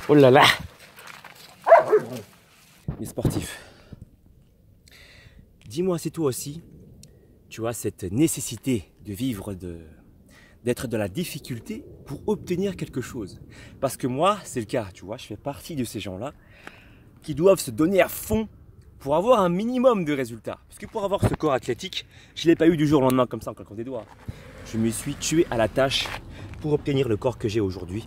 Oh là là. Les sportifs. Dis-moi, c'est toi aussi, tu as cette nécessité de vivre, d'être dans la difficulté pour obtenir quelque chose. Parce que moi, c'est le cas, tu vois, je fais partie de ces gens-là qui doivent se donner à fond pour avoir un minimum de résultats. Parce que pour avoir ce corps athlétique, je ne l'ai pas eu du jour au lendemain comme ça en claquant des doigts. Je me suis tué à la tâche pour obtenir le corps que j'ai aujourd'hui.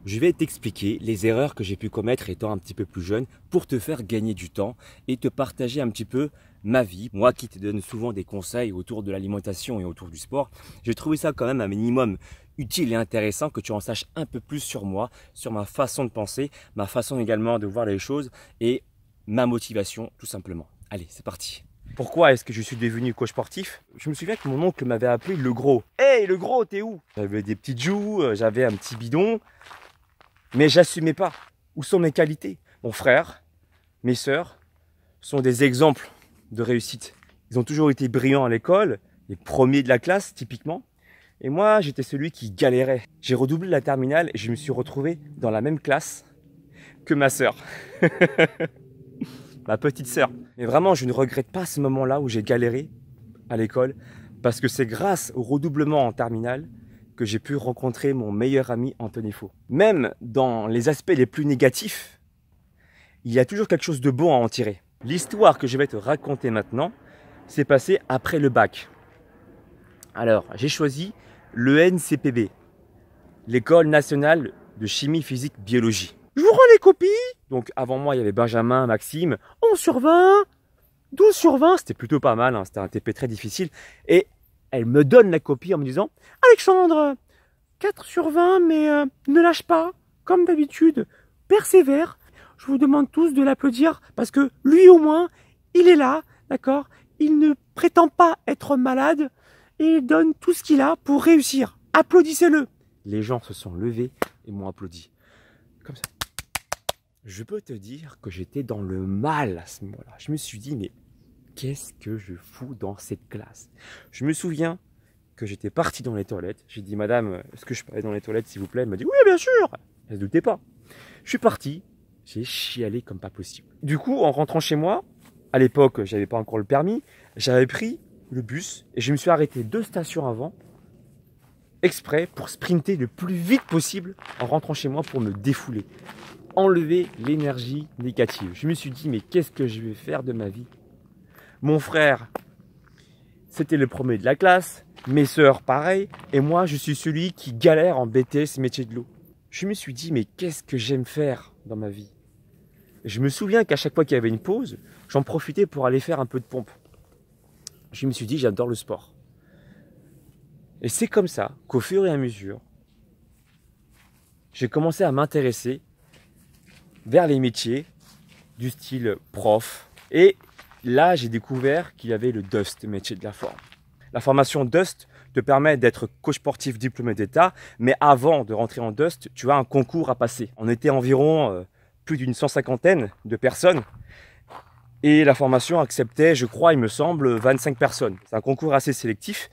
Je vais t'expliquer les erreurs que j'ai pu commettre étant un petit peu plus jeune pour te faire gagner du temps et te partager un petit peu ma vie. Moi qui te donne souvent des conseils autour de l'alimentation et autour du sport, j'ai trouvé ça quand même un minimum utile et intéressant que tu en saches un peu plus sur moi, sur ma façon de penser, ma façon également de voir les choses et ma motivation tout simplement. Allez, c'est parti. Pourquoi est-ce que je suis devenu coach sportif? Je me souviens que mon oncle m'avait appelé le gros. Hey, le gros, t'es où? J'avais des petites joues, j'avais un petit bidon, mais j'assumais pas. Où sont mes qualités? Mon frère, mes sœurs sont des exemples de réussite. Ils ont toujours été brillants à l'école, les premiers de la classe typiquement. Et moi, j'étais celui qui galérait. J'ai redoublé la terminale et je me suis retrouvé dans la même classe que ma sœur. Ma petite sœur. Mais vraiment, je ne regrette pas ce moment-là où j'ai galéré à l'école parce que c'est grâce au redoublement en terminale que j'ai pu rencontrer mon meilleur ami Anthony Faux. Même dans les aspects les plus négatifs, il y a toujours quelque chose de bon à en tirer. L'histoire que je vais te raconter maintenant s'est passée après le bac. Alors, j'ai choisi l'ENCPB, l'École nationale de chimie, physique, biologie. Je vous rends les copies. Donc avant moi, il y avait Benjamin, Maxime, 11 sur 20, 12 sur 20, c'était plutôt pas mal, hein. C'était un TP très difficile. Et elle me donne la copie en me disant « Alexandre, 4 sur 20, mais ne lâche pas, comme d'habitude, persévère. Je vous demande tous de l'applaudir parce que lui au moins, il est là, d'accord? Il ne prétend pas être malade et il donne tout ce qu'il a pour réussir. Applaudissez-le » Les gens se sont levés et m'ont applaudi. Comme ça. Je peux te dire que j'étais dans le mal à ce moment-là. Je me suis dit, mais qu'est-ce que je fous dans cette classe? Je me souviens que j'étais parti dans les toilettes. J'ai dit, madame, est-ce que je peux aller dans les toilettes s'il vous plaît? Elle m'a dit, oui, bien sûr. Elle ne doutait pas. Je suis parti. J'ai chialé comme pas possible. Du coup, en rentrant chez moi, à l'époque, j'avais pas encore le permis, j'avais pris le bus et je me suis arrêté 2 stations avant, exprès pour sprinter le plus vite possible en rentrant chez moi pour me défouler. Enlever l'énergie négative. Je me suis dit, mais qu'est-ce que je vais faire de ma vie? Mon frère, c'était le premier de la classe, mes sœurs, pareil, et moi, je suis celui qui galère en BTS métier de l'eau. Je me suis dit, mais qu'est-ce que j'aime faire dans ma vie? Je me souviens qu'à chaque fois qu'il y avait une pause, j'en profitais pour aller faire un peu de pompe. Je me suis dit, j'adore le sport. Et c'est comme ça qu'au fur et à mesure, j'ai commencé à m'intéresser vers les métiers du style prof. Et là, j'ai découvert qu'il y avait le DUST, métier de la forme. La formation DUST te permet d'être coach sportif diplômé d'État, mais avant de rentrer en DUST, tu as un concours à passer. On était environ plus d'une 150aine de personnes et la formation acceptait, je crois, il me semble, 25 personnes. C'est un concours assez sélectif.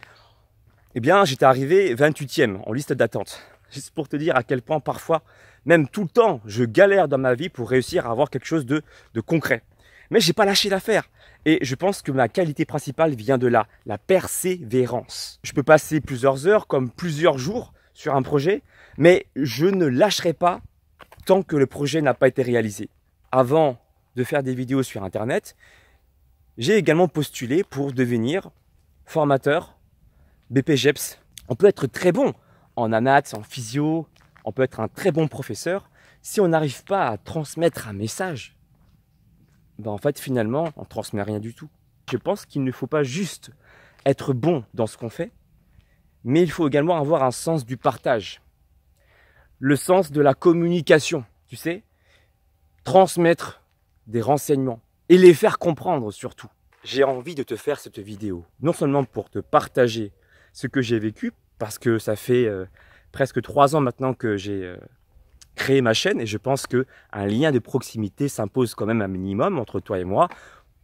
Eh bien, j'étais arrivé 28e en liste d'attente. Juste pour te dire à quel point parfois, même tout le temps, je galère dans ma vie pour réussir à avoir quelque chose de concret. Mais j'ai pas lâché l'affaire. Et je pense que ma qualité principale vient de là, la persévérance. Je peux passer plusieurs heures, comme plusieurs jours sur un projet, mais je ne lâcherai pas tant que le projet n'a pas été réalisé. Avant de faire des vidéos sur Internet, j'ai également postulé pour devenir formateur BPGEPS. On peut être très bon en ANAT, en physio, on peut être un très bon professeur. Si on n'arrive pas à transmettre un message, ben en fait finalement on ne transmet rien du tout. Je pense qu'il ne faut pas juste être bon dans ce qu'on fait, mais il faut également avoir un sens du partage. Le sens de la communication, tu sais, transmettre des renseignements et les faire comprendre surtout. J'ai envie de te faire cette vidéo, non seulement pour te partager ce que j'ai vécu, parce que ça fait presque 3 ans maintenant que j'ai créé ma chaîne et je pense qu'un lien de proximité s'impose quand même un minimum entre toi et moi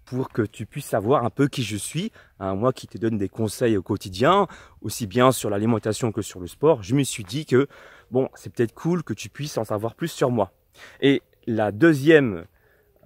pour que tu puisses savoir un peu qui je suis, hein, moi qui te donne des conseils au quotidien, aussi bien sur l'alimentation que sur le sport. Je me suis dit que bon, c'est peut-être cool que tu puisses en savoir plus sur moi. Et la deuxième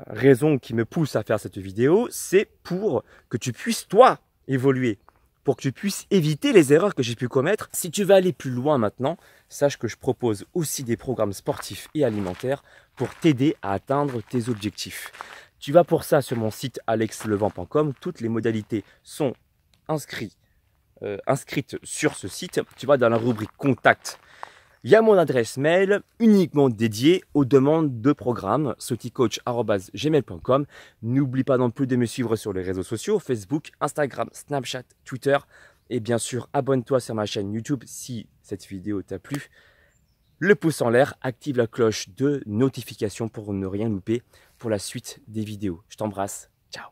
raison qui me pousse à faire cette vidéo, c'est pour que tu puisses, toi, évoluer, pour que tu puisses éviter les erreurs que j'ai pu commettre. Si tu veux aller plus loin maintenant, sache que je propose aussi des programmes sportifs et alimentaires pour t'aider à atteindre tes objectifs. Tu vas pour ça sur mon site alexlevent.com, toutes les modalités sont inscrites sur ce site. Tu vas dans la rubrique contact. Il y a mon adresse mail uniquement dédiée aux demandes de programmes, soticoach@gmail.com. N'oublie pas non plus de me suivre sur les réseaux sociaux, Facebook, Instagram, Snapchat, Twitter. Et bien sûr, abonne-toi sur ma chaîne YouTube si cette vidéo t'a plu. Le pouce en l'air, active la cloche de notification pour ne rien louper pour la suite des vidéos. Je t'embrasse. Ciao.